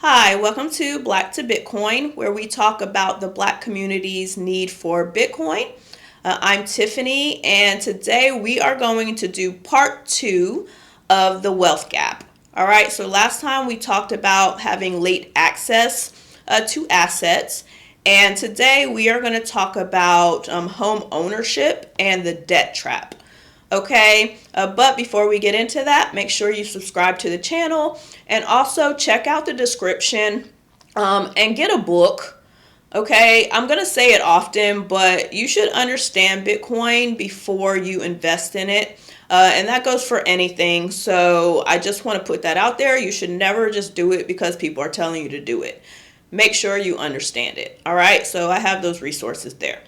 Hi, welcome to Black to Bitcoin, where we talk about the Black community's need for Bitcoin. I'm Tiffany, and today we are going to do part 2 of the wealth gap. All right, so last time we talked about having late access to assets, and today we are going to talk about home ownership and the debt trap. Okay, but before we get into that, make sure you subscribe to the channel and also check out the description and get a book. Okay, I'm going to say it often, but you should understand Bitcoin before you invest in it. And that goes for anything. So I just want to put that out there. You should never just do it because people are telling you to do it. Make sure you understand it. All right, so I have those resources there.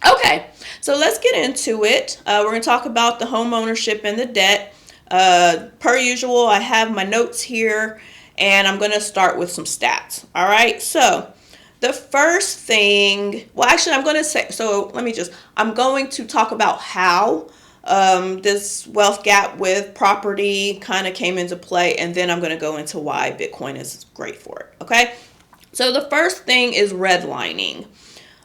Okay, so let's get into it. We're going to talk about the home ownership and the debt. Per usual, I have my notes here, and I'm going to start with some stats. All right, so the first thing, well, actually, I'm going to say, so I'm going to talk about how this wealth gap with property kind of came into play, and then I'm going to go into why Bitcoin is great for it. Okay, so the first thing is redlining.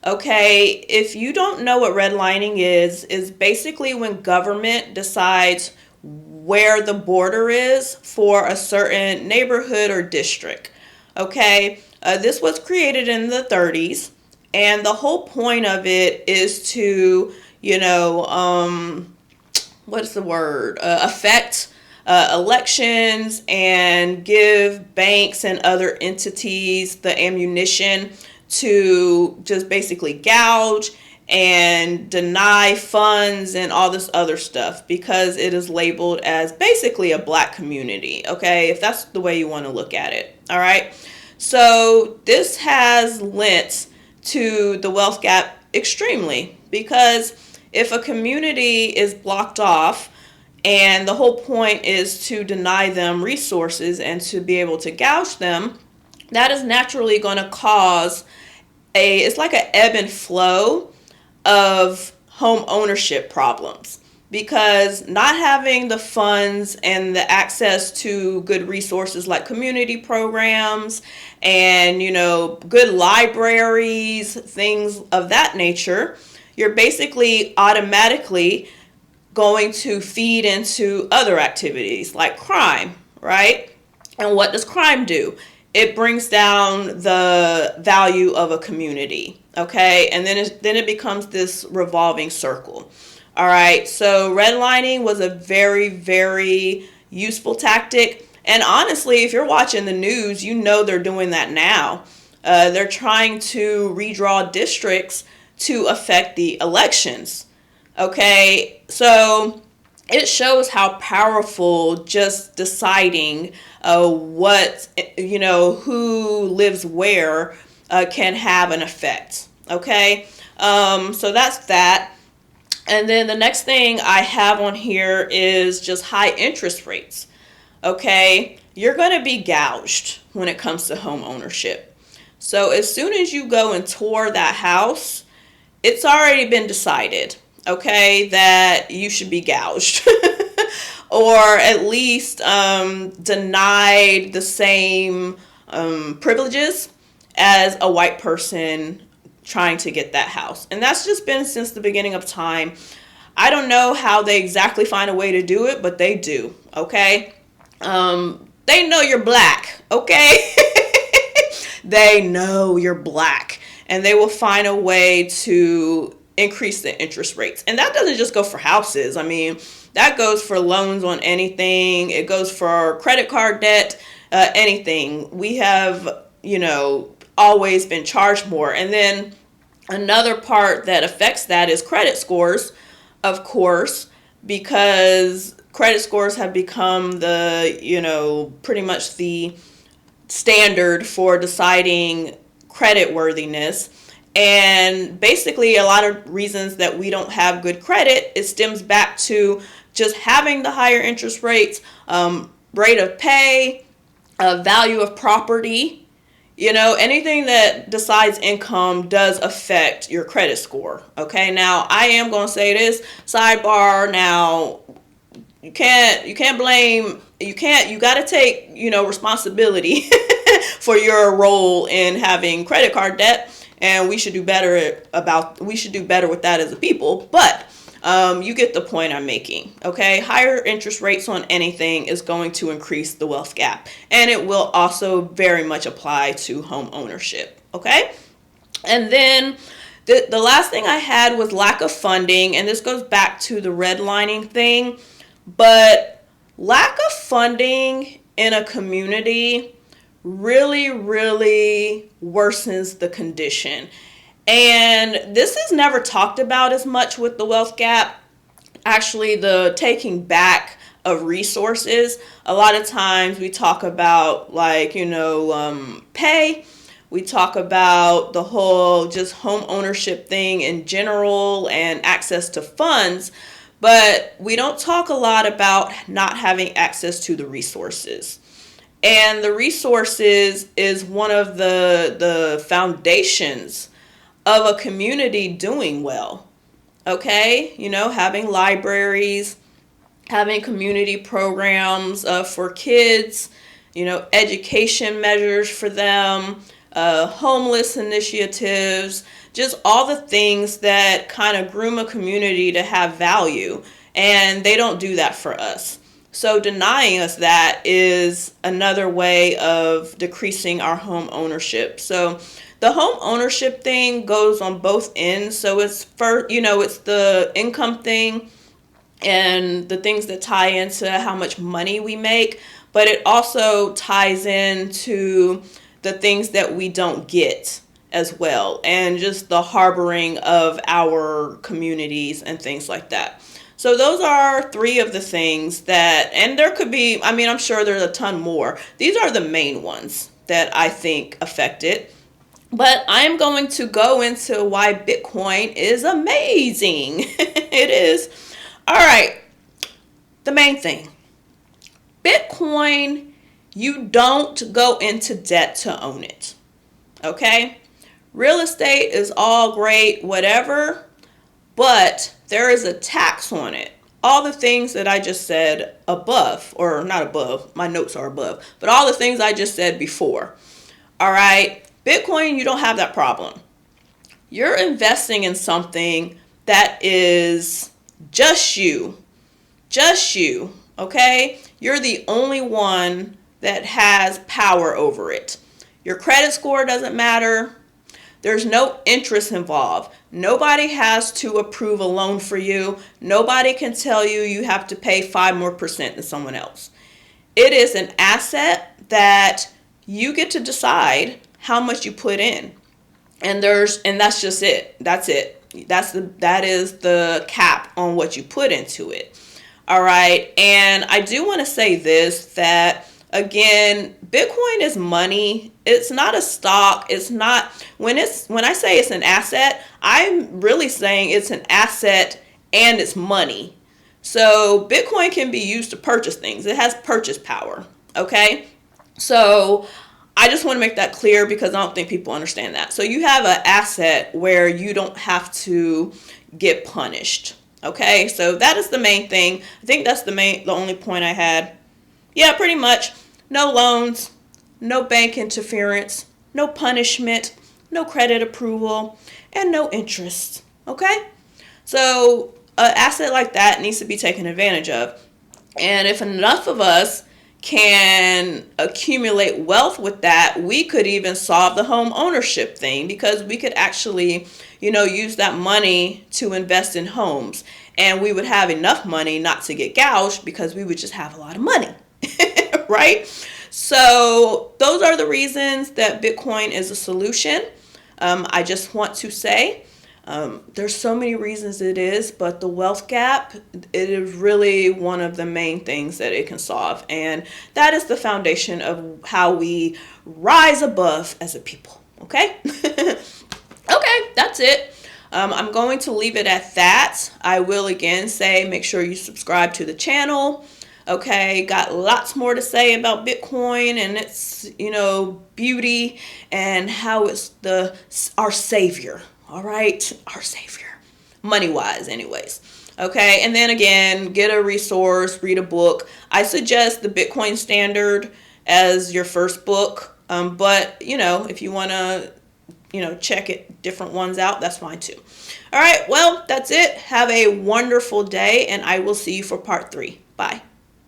Okay, if you don't know what redlining is basically when government decides where the border is for a certain neighborhood or district. Okay, this was created in the 30s, and the whole point of it is to, affect elections and give banks and other entities the ammunition to just basically gouge and deny funds and all this other stuff because it is labeled as basically a black community, okay, if that's the way you want to look at it. All right, so this has lent to the wealth gap extremely, because if a community is blocked off and the whole point is to deny them resources and to be able to gouge them, that is naturally going to cause it's like an ebb and flow of home ownership problems, because not having the funds and the access to good resources like community programs and, good libraries, things of that nature, you're basically automatically going to feed into other activities like crime, right? And what does crime do? It brings down the value of a community, okay? And then it becomes this revolving circle. All right, so redlining was a very, very useful tactic. And honestly, if you're watching the news, they're doing that now. They're trying to redraw districts to affect the elections, okay? So it shows how powerful just deciding who lives where can have an effect. Okay, so that's that. And then the next thing I have on here is just high interest rates. Okay, you're going to be gouged when it comes to home ownership. So as soon as you go and tour that house, it's already been decided, okay, that you should be gouged. Or at least denied the same privileges as a white person trying to get that house. And that's just been since the beginning of time. I don't know how they exactly find a way to do it, but they do, okay? They know you're black, okay? They know you're black, and they will find a way to increase the interest rates. And that doesn't just go for houses. I mean, that goes for loans on anything. It goes for credit card debt, anything. We have, always been charged more. And then another part that affects that is credit scores, of course, because credit scores have become pretty much the standard for deciding credit worthiness. And basically, a lot of reasons that we don't have good credit, it stems back to just having the higher interest rates, rate of pay, value of property. Anything that decides income does affect your credit score. Okay, now I am going to say this, sidebar. Now, you got to take, responsibility for your role in having credit card debt, and we should do better with that as a people. But you get the point I'm making, okay? Higher interest rates on anything is going to increase the wealth gap, and it will also very much apply to home ownership, okay? And then the last thing I had was lack of funding, and this goes back to the redlining thing, but lack of funding in a community really, really worsens the condition. And this is never talked about as much with the wealth gap. Actually, the taking back of resources. A lot of times we talk about pay. We talk about the whole just home ownership thing in general and access to funds, but we don't talk a lot about not having access to the resources. And the resources is one of the foundations of a community doing well. Okay? Having libraries, having community programs for kids, education measures for them, homeless initiatives, just all the things that kind of groom a community to have value. And they don't do that for us. So denying us that is another way of decreasing our home ownership. So the home ownership thing goes on both ends. So it's it's the income thing and the things that tie into how much money we make, but it also ties into the things that we don't get as well, and just the harboring of our communities and things like that. So those are three of the things that, and there could be, I'm sure there's a ton more. These are the main ones that I think affect it. But I'm going to go into why Bitcoin is amazing. It is. All right. The main thing. Bitcoin, you don't go into debt to own it. Okay? Real estate is all great, whatever, but there is a tax on it. All the things that I just said above, or not above, my notes are above, but all the things I just said before. All right? Bitcoin, you don't have that problem. You're investing in something that is just you, okay? You're the only one that has power over it. Your credit score doesn't matter. There's no interest involved. Nobody has to approve a loan for you. Nobody can tell you you have to pay 5% more than someone else. It is an asset that you get to decide how much you put in. And that's just it. That's it. That is the cap on what you put into it. All right. And I do want to say this, that again, Bitcoin is money. It's not a stock. It's not, when I say it's an asset, I'm really saying it's an asset and it's money. So Bitcoin can be used to purchase things. It has purchase power. Okay. So I just want to make that clear because I don't think people understand that. So you have an asset where you don't have to get punished. Okay, so that is the main thing. I think that's the only point I had. Yeah, pretty much. No loans, no bank interference, no punishment, no credit approval, and no interest. Okay? So an asset like that needs to be taken advantage of. And if enough of us can accumulate wealth with that, we could even solve the home ownership thing, because we could actually, use that money to invest in homes, and we would have enough money not to get gouged because we would just have a lot of money, right? So those are the reasons that Bitcoin is a solution. I just want to say, there's so many reasons it is, but the wealth gap, it is really one of the main things that it can solve. And that is the foundation of how we rise above as a people. Okay? Okay, that's it. I'm going to leave it at that. I will again say, make sure you subscribe to the channel. Okay, got lots more to say about Bitcoin and its, beauty and how it's our savior. All right, our savior, money-wise anyways. Okay, and then again, get a resource, read a book. I suggest the Bitcoin Standard as your first book. But, if you want to, check it, different ones out, that's fine too. All right, well, that's it. Have a wonderful day, and I will see you for part 3. Bye.